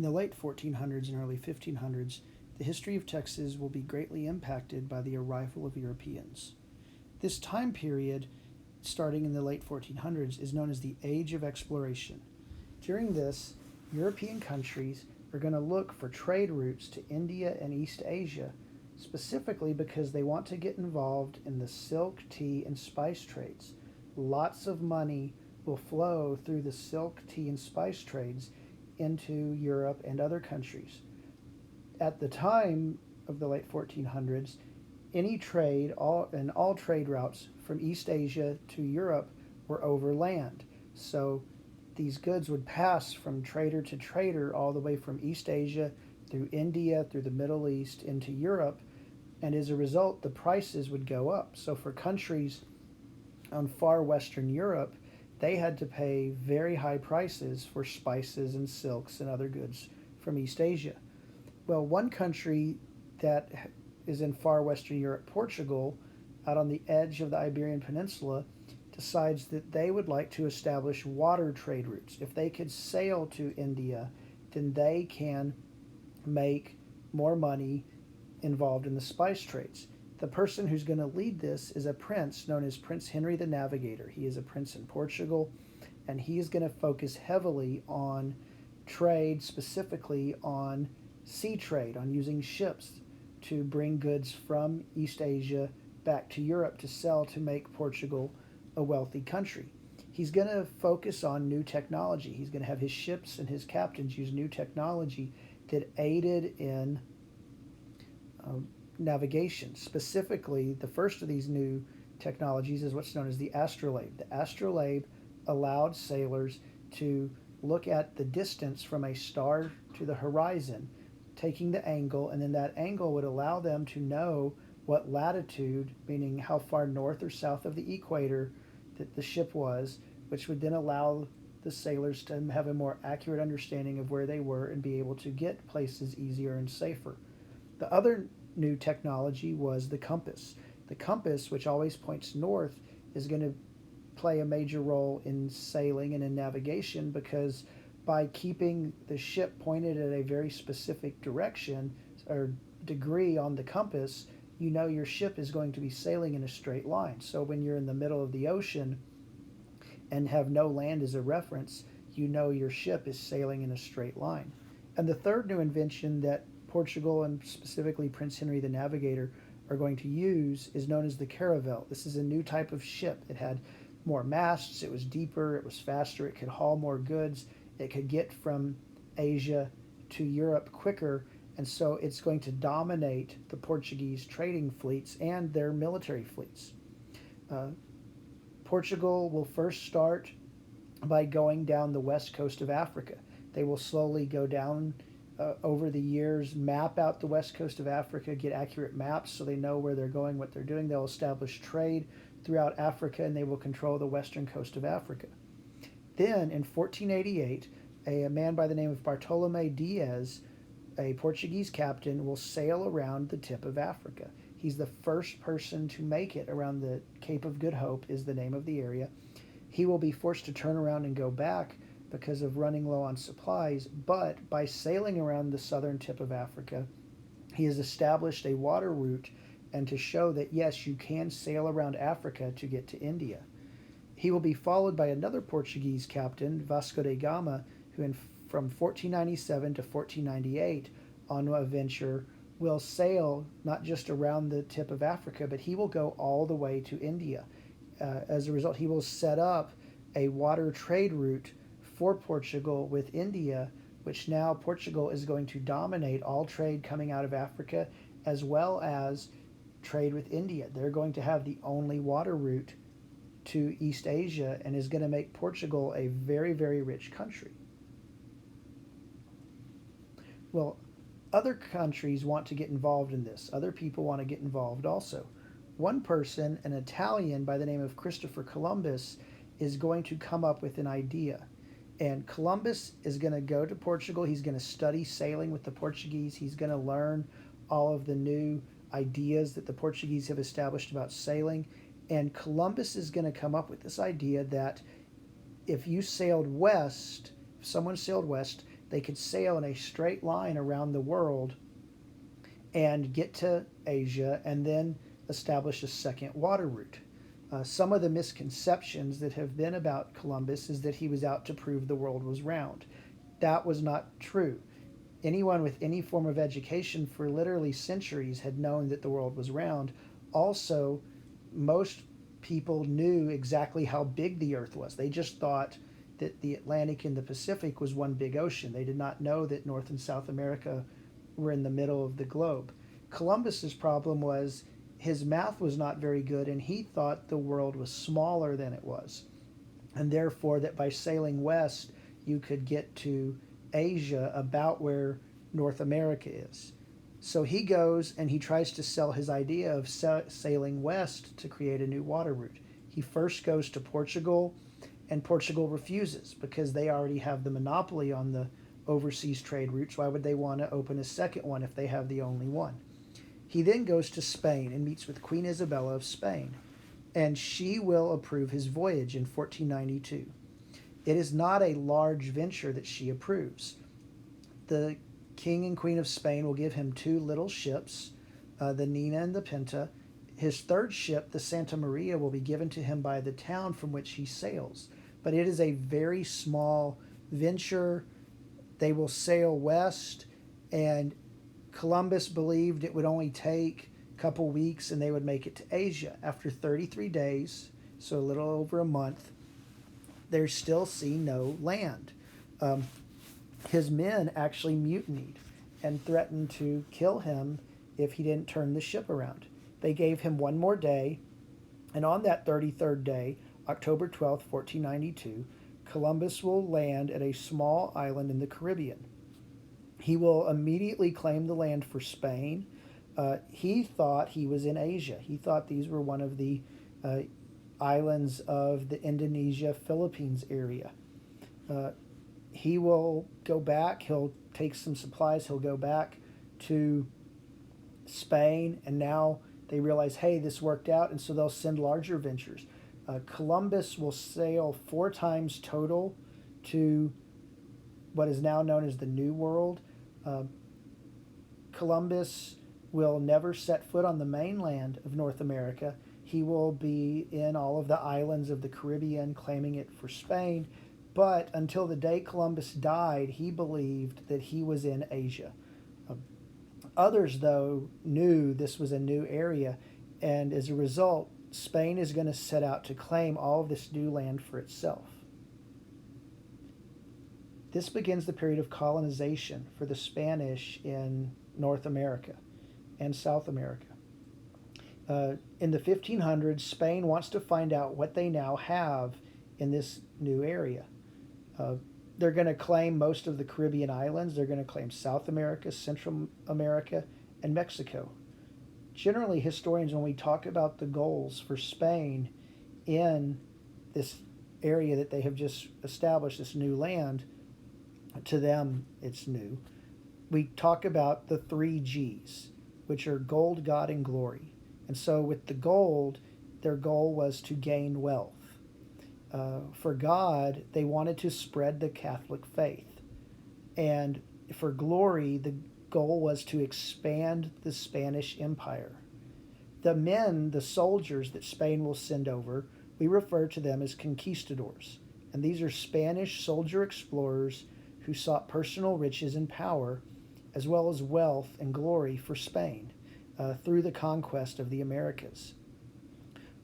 In the late 1400s and early 1500s, the history of Texas will be greatly impacted by the arrival of Europeans. This time period, starting in the late 1400s, is known as the Age of Exploration. During this, European countries are going to look for trade routes to India and East Asia, specifically because they want to get involved in the silk, tea, and spice trades. Lots of money will flow through the silk, tea, and spice trades into Europe and other countries. At the time of the late 1400s, any trade, all trade routes from East Asia to Europe were overland. So these goods would pass from trader to trader all the way from East Asia through India, through the Middle East, into Europe. And as a result, the prices would go up. So for countries on far Western Europe, they had to pay very high prices for spices and silks and other goods from East Asia. Well, one country that is in far Western Europe, Portugal, out on the edge of the Iberian Peninsula, decides that they would like to establish water trade routes. If they could sail to India, then they can make more money involved in the spice trades. The person who's going to lead this is a prince known as Prince Henry the Navigator. He is a prince in Portugal, and he is going to focus heavily on trade, specifically on sea trade, on using ships to bring goods from East Asia back to Europe to sell to make Portugal a wealthy country. He's going to focus on new technology. He's going to have his ships and his captains use new technology that aided in navigation. Specifically, the first of these new technologies is what's known as the astrolabe. The astrolabe allowed sailors to look at the distance from a star to the horizon, taking the angle, and then that angle would allow them to know what latitude, meaning how far north or south of the equator that the ship was, which would then allow the sailors to have a more accurate understanding of where they were and be able to get places easier and safer. The other new technology was the compass. The compass, which always points north, is going to play a major role in sailing and in navigation, because by keeping the ship pointed at a very specific direction or degree on the compass, you know your ship is going to be sailing in a straight line. So when you're in the middle of the ocean and have no land as a reference, you know your ship is sailing in a straight line. And the third new invention that Portugal and specifically Prince Henry the Navigator are going to use is known as the caravel. This is a new type of ship. It had more masts, it was deeper, it was faster, it could haul more goods, it could get from Asia to Europe quicker, and so it's going to dominate the Portuguese trading fleets and their military fleets. Portugal will first start by going down the west coast of Africa. They will slowly go down over the years, map out the west coast of Africa, get accurate maps so they know where they're going, what they're doing. They'll establish trade throughout Africa, and they will control the western coast of Africa. Then in 1488, a man by the name of Bartolomé Diaz, a Portuguese captain, will sail around the tip of Africa. He's the first person to make it around the Cape of Good Hope is the name of the area. He will be forced to turn around and go back because of running low on supplies, but by sailing around the southern tip of Africa, he has established a water route and to show that yes, you can sail around Africa to get to India. He will be followed by another Portuguese captain, Vasco da Gama, who from 1497 to 1498 on a venture will sail not just around the tip of Africa, but he will go all the way to India. As a result, he will set up a water trade route for Portugal with India, which now Portugal is going to dominate all trade coming out of Africa as well as trade with India. They're going to have the only water route to East Asia and is going to make Portugal a very, very rich country. Well, other countries want to get involved in this. Other people want to get involved also. One person, an Italian by the name of Christopher Columbus, is going to come up with an idea. And Columbus is going to go to Portugal. He's going to study sailing with the Portuguese. He's going to learn all of the new ideas that the Portuguese have established about sailing. And Columbus is going to come up with this idea that if you sailed west, if someone sailed west, they could sail in a straight line around the world and get to Asia and then establish a second water route. Some of the misconceptions that have been about Columbus is that he was out to prove the world was round. That was not true. Anyone with any form of education for literally centuries had known that the world was round. Also, most people knew exactly how big the earth was. They just thought that the Atlantic and the Pacific was one big ocean. They did not know that North and South America were in the middle of the globe. Columbus's problem was his math was not very good, and he thought the world was smaller than it was, and therefore that by sailing west you could get to Asia about where North America is. So he goes and he tries to sell his idea of sailing west to create a new water route. He first goes to Portugal, and Portugal refuses because they already have the monopoly on the overseas trade routes. Why would they want to open a second one if they have the only one? He then goes to Spain and meets with Queen Isabella of Spain, and she will approve his voyage in 1492. It is not a large venture that she approves. The King and Queen of Spain will give him two little ships, the Nina and the Pinta. His third ship, the Santa Maria, will be given to him by the town from which he sails. But it is a very small venture. They will sail west, and Columbus believed it would only take a couple weeks and they would make it to Asia. After 33 days, so a little over a month, they still see no land. His men actually mutinied and threatened to kill him if he didn't turn the ship around. They gave him one more day, and on that 33rd day, October 12th, 1492, Columbus will land at a small island in the Caribbean. He will immediately claim the land for Spain. He thought he was in Asia. He thought these were one of the islands of the Indonesia, Philippines area. He will go back. He'll take some supplies. He'll go back to Spain, and now they realize, hey, this worked out, and so they'll send larger ventures. Columbus will sail 4 times total to what is now known as the New World. Columbus will never set foot on the mainland of North America. He will be in all of the islands of the Caribbean, claiming it for Spain. But until the day Columbus died, he believed that he was in Asia. Others, though, knew this was a new area, and as a result, Spain is going to set out to claim all of this new land for itself. This begins the period of colonization for the Spanish in North America and South America. In the 1500s, Spain wants to find out what they now have in this new area. They're going to claim most of the Caribbean islands. They're going to claim South America, Central America, and Mexico. Generally, historians, when we talk about the goals for Spain in this area that they have just established, this new land, to them it's new, we talk about the 3 G's, which are gold, God, and glory. And so with the gold, their goal was to gain wealth. For God, they wanted to spread the Catholic faith. And for glory, the goal was to expand the Spanish Empire. The men, the soldiers that Spain will send over, we refer to them as conquistadors. And these are Spanish soldier explorers who sought personal riches and power, as well as wealth and glory for Spain through the conquest of the Americas.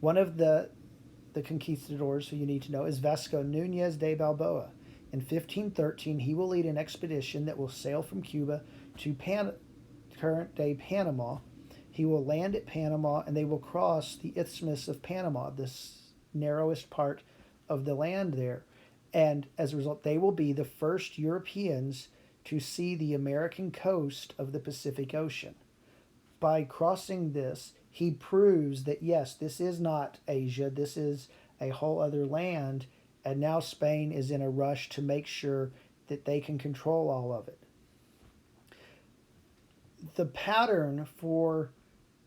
One of the conquistadors who you need to know is Vasco Núñez de Balboa. In 1513, he will lead an expedition that will sail from Cuba to current-day Panama. He will land at Panama, and they will cross the Isthmus of Panama, this narrowest part of the land there. And as a result, they will be the first Europeans to see the American coast of the Pacific Ocean. By crossing this, he proves that, yes, this is not Asia, this is a whole other land, and now Spain is in a rush to make sure that they can control all of it. The pattern for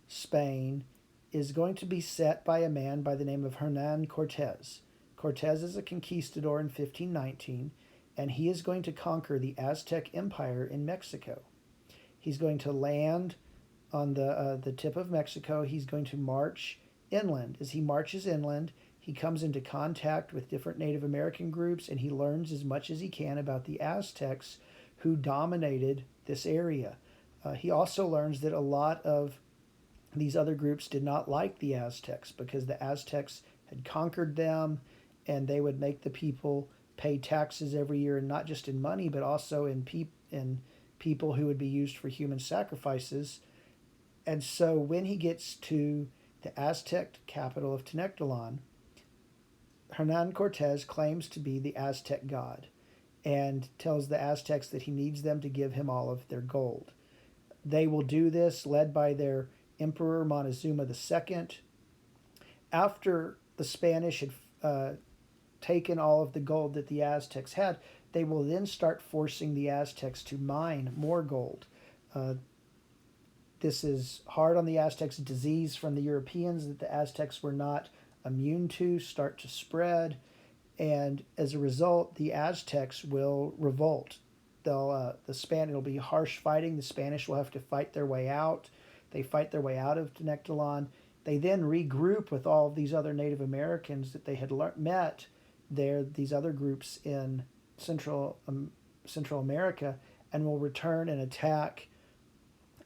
Spain is going to be set by a man by the name of Hernan Cortés. Cortés is a conquistador in 1519, and he is going to conquer the Aztec Empire in Mexico. He's going to land on the tip of Mexico. He's going to march inland. As he marches inland, he comes into contact with different Native American groups, and he learns as much as he can about the Aztecs who dominated this area. He also learns that a lot of these other groups did not like the Aztecs because the Aztecs had conquered them, and they would make the people pay taxes every year, and not just in money, but also in people who would be used for human sacrifices. And so when he gets to the Aztec capital of Tenochtitlan, Hernan Cortez claims to be the Aztec god and tells the Aztecs that he needs them to give him all of their gold. They will do this, led by their Emperor Montezuma II. After the Spanish had taken all of the gold that the Aztecs had, they will then start forcing the Aztecs to mine more gold. This is hard on the Aztecs. Disease from the Europeans that the Aztecs were not immune to start to spread, and as a result, the Aztecs will revolt. It'll be harsh fighting. The Spanish will have to fight their way out. They fight their way out of Tenochtitlan. They then regroup with all of these other Native Americans that they had met there, these other groups in Central America, and will return and attack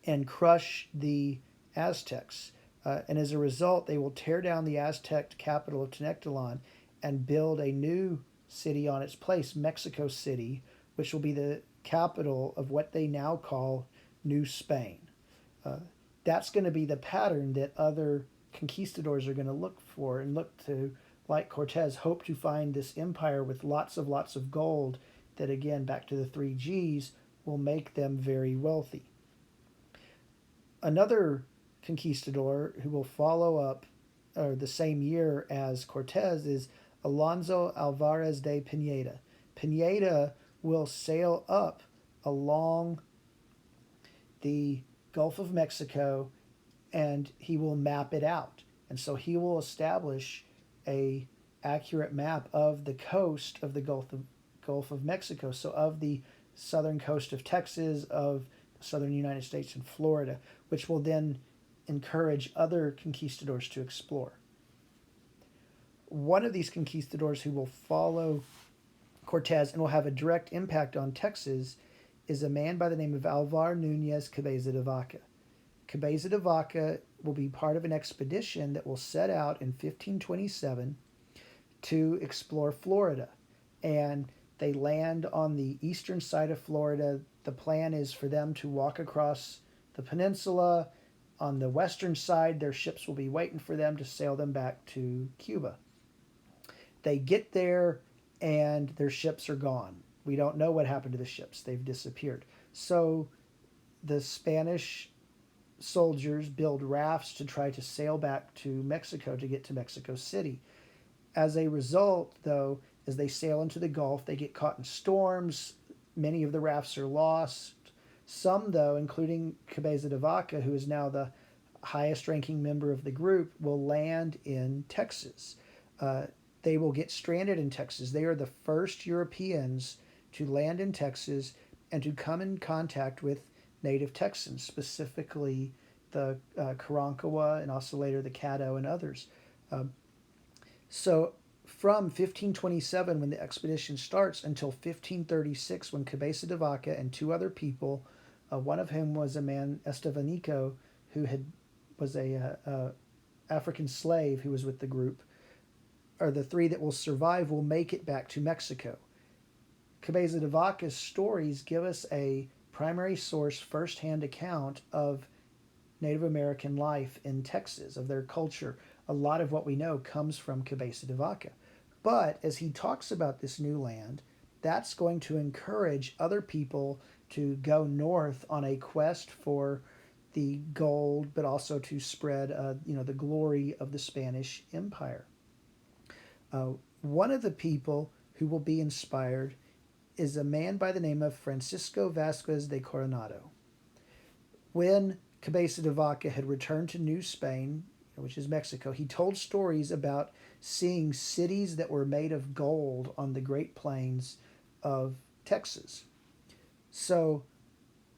and crush the Aztecs. And as a result, they will tear down the Aztec capital of Tenochtitlan and build a new city on its place, Mexico City, which will be the capital of what they now call New Spain. That's going to be the pattern that other conquistadors are going to look for and look to, like Cortez, hope to find this empire with lots of gold that, again, back to the 3Gs, will make them very wealthy. Another conquistador who will follow up the same year as Cortez is Alonso Alvarez de Pineda. Pineda will sail up along the Gulf of Mexico, and he will map it out. And so he will establish a accurate map of the coast of the Gulf of Mexico, so of the southern coast of Texas, of the southern United States and Florida, which will then encourage other conquistadors to explore. One of these conquistadors who will follow Cortez and will have a direct impact on Texas is a man by the name of Alvar Nunez Cabeza de Vaca. Cabeza de Vaca will be part of an expedition that will set out in 1527 to explore Florida. And they land on the eastern side of Florida. The plan is for them to walk across the peninsula. On the western side, their ships will be waiting for them to sail them back to Cuba. They get there, and their ships are gone. We don't know what happened to the ships. They've disappeared. So the Spanish soldiers build rafts to try to sail back to Mexico to get to Mexico City. As a result, though, as they sail into the Gulf, they get caught in storms. Many of the rafts are lost. Some, though, including Cabeza de Vaca, who is now the highest ranking member of the group, will land in Texas. They will get stranded in Texas. They are the first Europeans to land in Texas and to come in contact with native Texans, specifically the Karankawa and also later the Caddo and others. So from 1527, when the expedition starts, until 1536, when Cabeza de Vaca and two other people, one of whom was a man, Estevanico, who was a African slave who was with the group, are the three that will survive, will make it back to Mexico. Cabeza de Vaca's stories give us a primary source, first-hand account of Native American life in Texas, of their culture. A lot of what we know comes from Cabeza de Vaca. But as he talks about this new land, that's going to encourage other people to go north on a quest for the gold, but also to spread the glory of the Spanish Empire. One of the people who will be inspired is a man by the name of Francisco Vasquez de Coronado. When Cabeza de Vaca had returned to New Spain, which is Mexico, he told stories about seeing cities that were made of gold on the Great Plains of Texas. So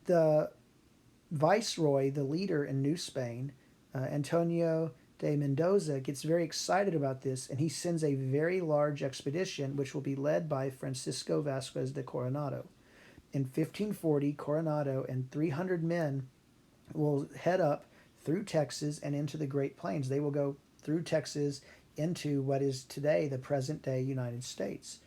the viceroy, the leader in New Spain, Antonio de Mendoza, gets very excited about this, and he sends a very large expedition, which will be led by Francisco Vasquez de Coronado. In 1540, Coronado and 300 men will head up through Texas and into the Great Plains. They will go through Texas into what is today the present day United States.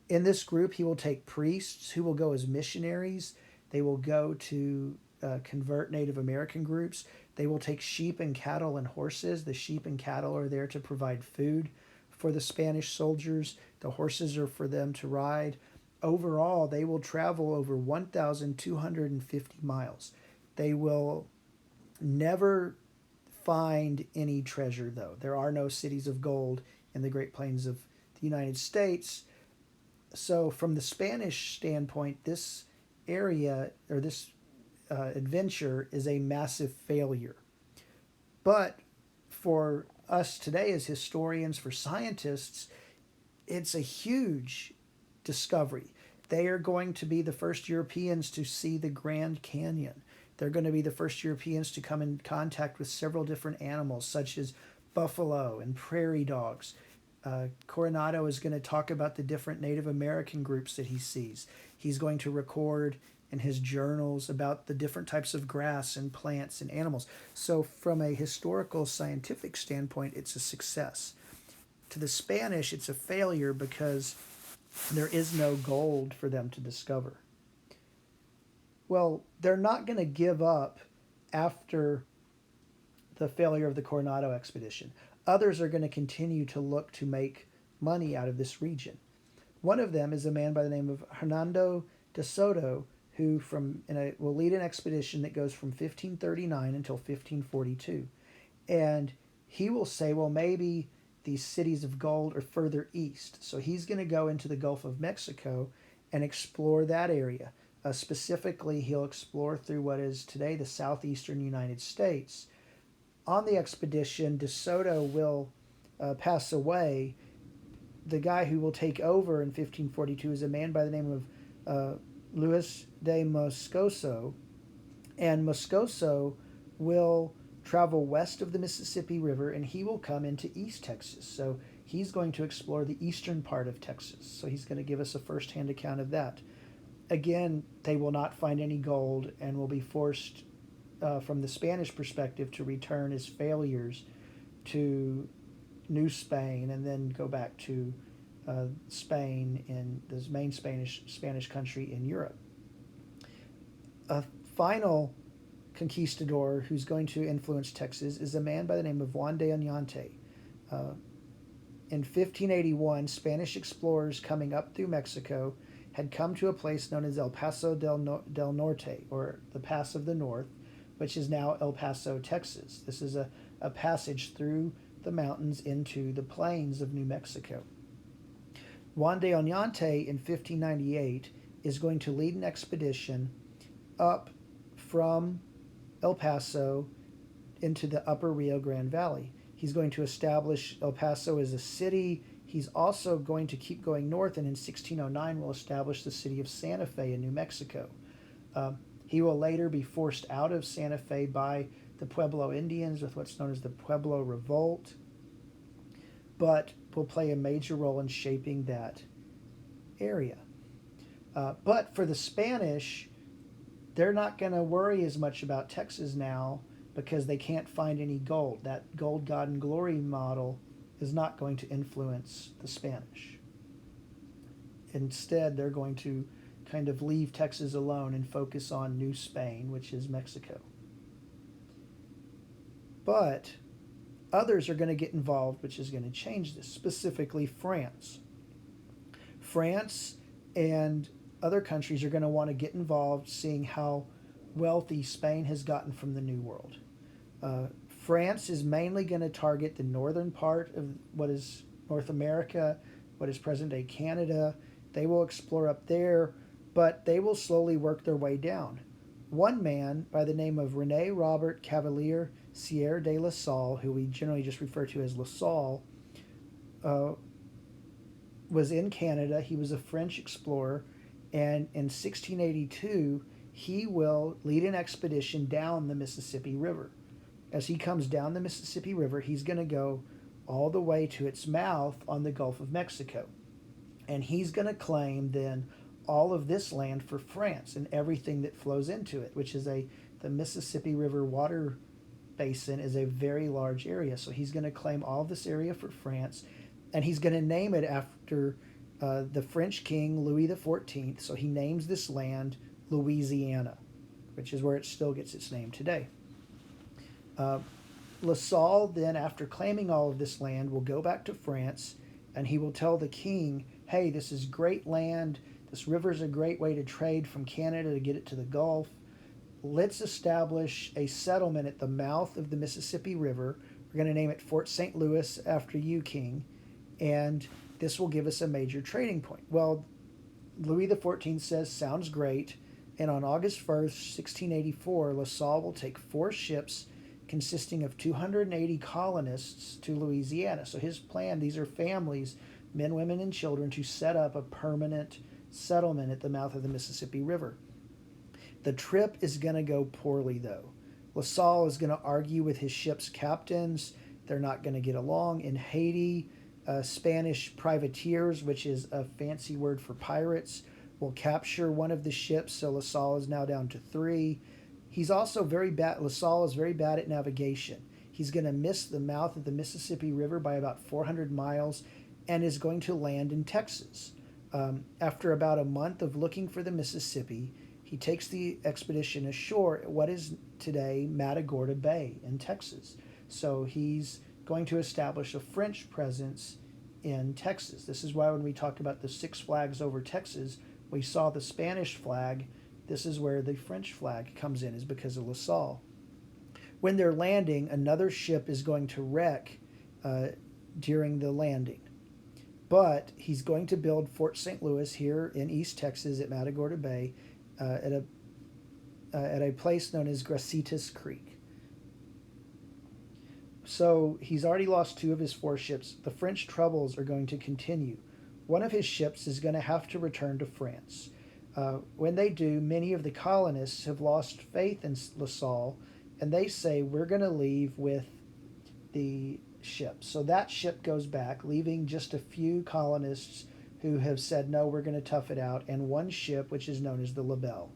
In this group, he will take priests who will go as missionaries. They will go to convert Native American groups. They will take sheep and cattle and horses. The sheep and cattle are there to provide food for the Spanish soldiers. The horses are for them to ride. Overall, they will travel over 1,250 miles. They will never find any treasure, though. There are no cities of gold in the Great Plains of the United States. So, from the Spanish standpoint, this area or this adventure is a massive failure. But for us today as historians, for scientists, it's a huge discovery. They are going to be the first Europeans to see the Grand Canyon. They're going to be the first Europeans to come in contact with several different animals, such as buffalo and prairie dogs. Coronado is going to talk about the different Native American groups that he sees. He's going to record in his journals about the different types of grass and plants and animals. So from a historical scientific standpoint, it's a success. To the Spanish, it's a failure because there is no gold for them to discover. Well, they're not going to give up after the failure of the Coronado expedition. Others are going to continue to look to make money out of this region. One of them is a man by the name of Hernando de Soto, who will lead an expedition that goes from 1539 until 1542. And he will say, well, maybe these cities of gold are further east. So he's going to go into the Gulf of Mexico and explore that area. Specifically, he'll explore through what is today the southeastern United States. On the expedition, De Soto will pass away. The guy who will take over in 1542 is a man by the name of Luis de Moscoso, and Moscoso will travel west of the Mississippi River, and he will come into East Texas. So he's going to explore the eastern part of Texas. So he's going to give us a first-hand account of that. Again, they will not find any gold and will be forced, from the Spanish perspective, to return as failures to New Spain and then go back to Spain in this main Spanish country in Europe. A final conquistador who's going to influence Texas is a man by the name of Juan de Oñate. In 1581, Spanish explorers coming up through Mexico had come to a place known as El Paso del Norte, or the Pass of the North, which is now El Paso, Texas. This is a passage through the mountains into the plains of New Mexico. Juan de Oñate in 1598 is going to lead an expedition up from El Paso into the upper Rio Grande Valley. He's going to establish El Paso as a city. He's also going to keep going north, and in 1609 will establish the city of Santa Fe in New Mexico. He will later be forced out of Santa Fe by the Pueblo Indians with what's known as the Pueblo Revolt, but will play a major role in shaping that area. But for the Spanish, they're not going to worry as much about Texas now because they can't find any gold. That gold, God, and glory model is not going to influence the Spanish. Instead, they're going to kind of leave Texas alone and focus on New Spain, which is Mexico. But others are going to get involved, which is going to change this, specifically France. France and other countries are going to want to get involved, seeing how wealthy Spain has gotten from the New World. France is mainly going to target the northern part of what is North America, what is present-day Canada. They will explore up there, but they will slowly work their way down. One man by the name of René Robert Cavalier Sieur de La Salle, who we generally just refer to as La Salle, was in Canada. He was a French explorer, And in 1682, he will lead an expedition down the Mississippi River. As he comes down the Mississippi River, he's going to go all the way to its mouth on the Gulf of Mexico. And he's going to claim then all of this land for France and everything that flows into it, which is the Mississippi River water basin is a very large area. So he's going to claim all of this area for France, and he's going to name it after the French king Louis XIV. So he names this land Louisiana, which is where it still gets its name today. La Salle then, after claiming all of this land, will go back to France, and he will tell the king, hey, this is great land. This river is a great way to trade from Canada to get it to the Gulf. Let's establish a settlement at the mouth of the Mississippi River. We're going to name it Fort St. Louis after you, king, and this will give us a major trading point. Well, Louis XIV says, sounds great, and on August 1st, 1684, La Salle will take 4 ships consisting of 280 colonists to Louisiana. So his plan, these are families, men, women, and children, to set up a permanent settlement at the mouth of the Mississippi River. The trip is going to go poorly, though. La Salle is going to argue with his ship's captains. They're not going to get along. In Haiti, Spanish privateers, which is a fancy word for pirates, will capture one of the ships, so La Salle is now down to 3. He's also very bad. La Salle is very bad at navigation. He's going to miss the mouth of the Mississippi River by about 400 miles and is going to land in Texas. After about a month of looking for the Mississippi, he takes the expedition ashore at what is today Matagorda Bay in Texas. So he's going to establish a French presence in Texas. This is why when we talk about the 6 flags over Texas, we saw the Spanish flag. This is where the French flag comes in, is because of La Salle. When they're landing, another ship is going to wreck during the landing. But he's going to build Fort St. Louis here in East Texas at Matagorda Bay at a place known as Grasitas Creek. So he's already lost 2 of his 4 ships. The French troubles are going to continue. One of his ships is going to have to return to France. When they do, many of the colonists have lost faith in La Salle, and they say, we're going to leave with the ship. So that ship goes back, leaving just a few colonists who have said, no, we're going to tough it out, and one ship, which is known as the La Belle.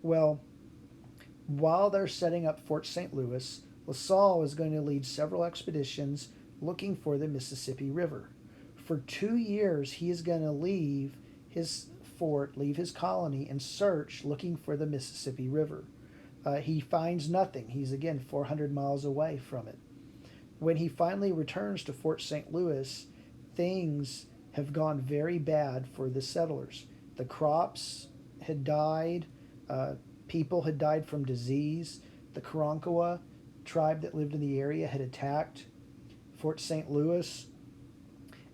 Well, while they're setting up Fort St. Louis, La Salle is going to lead several expeditions looking for the Mississippi River. For 2 years, he is going to leave his fort, leave his colony, and search looking for the Mississippi River. He finds nothing. He's, again, 400 miles away from it. When he finally returns to Fort St. Louis, things have gone very bad for the settlers. The crops had died. People had died from disease. The Karankawa tribe that lived in the area had attacked Fort St. Louis.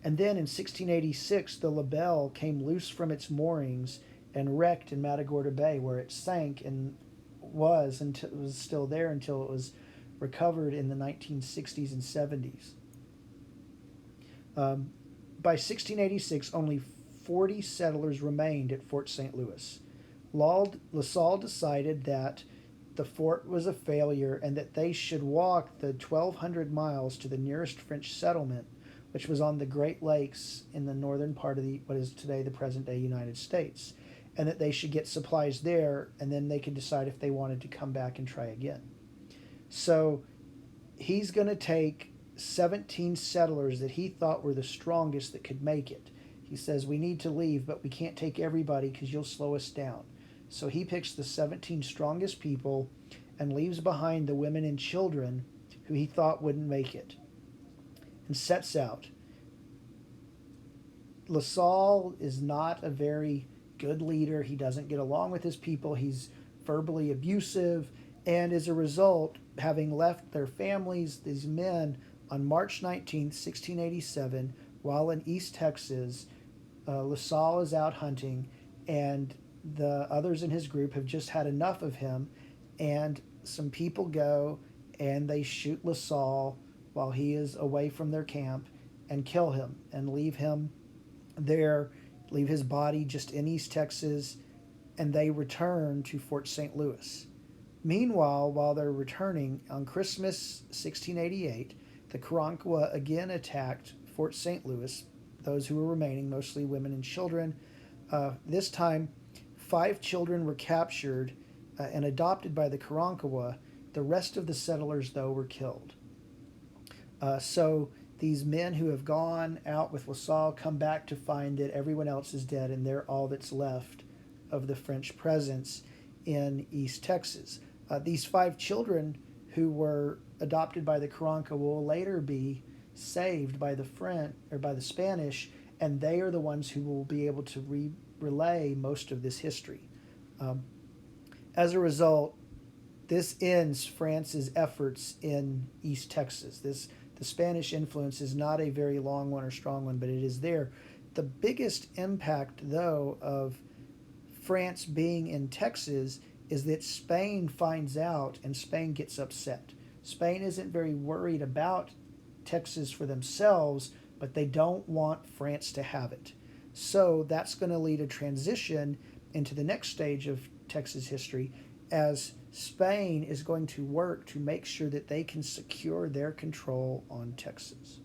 And then in 1686, the La Belle came loose from its moorings and wrecked in Matagorda Bay, where it sank and was still there until it was recovered in the 1960s and 70s. By 1686, only 40 settlers remained at Fort St. Louis. La Salle decided that the fort was a failure and that they should walk the 1,200 miles to the nearest French settlement, which was on the Great Lakes in the northern part of what is today the present-day United States, and that they should get supplies there, and then they could decide if they wanted to come back and try again. So he's going to take 17 settlers that he thought were the strongest that could make it. He says, we need to leave, but we can't take everybody because you'll slow us down. So he picks the 17 strongest people and leaves behind the women and children who he thought wouldn't make it, and sets out. La Salle is not a very good leader. He doesn't get along with his people. He's verbally abusive, and as a result, having left their families, these men, on March 19th, 1687, while in East Texas, La Salle is out hunting, and the others in his group have just had enough of him, and some people go and they shoot La Salle while he is away from their camp and kill him and leave him there leave his body just in East Texas, and they return to Fort St. Louis. Meanwhile, while they're returning, on Christmas 1688, the Karankawa again attacked Fort St. Louis, those who were remaining, mostly women and children. This time, 5 children were captured and adopted by the Karankawa. The rest of the settlers, though, were killed. So these men who have gone out with La Salle come back to find that everyone else is dead, and they're all that's left of the French presence in East Texas. These 5 children who were adopted by the Karankawa will later be saved by the French or by the Spanish, and they are the ones who will be able to relay most of this history. As a result, this ends France's efforts in East Texas. The Spanish influence is not a very long one or strong one, but it is there. The biggest impact, though, of France being in Texas is that Spain finds out and Spain gets upset. Spain isn't very worried about Texas for themselves, but they don't want France to have it. So that's going to lead a transition into the next stage of Texas history, as Spain is going to work to make sure that they can secure their control on Texas.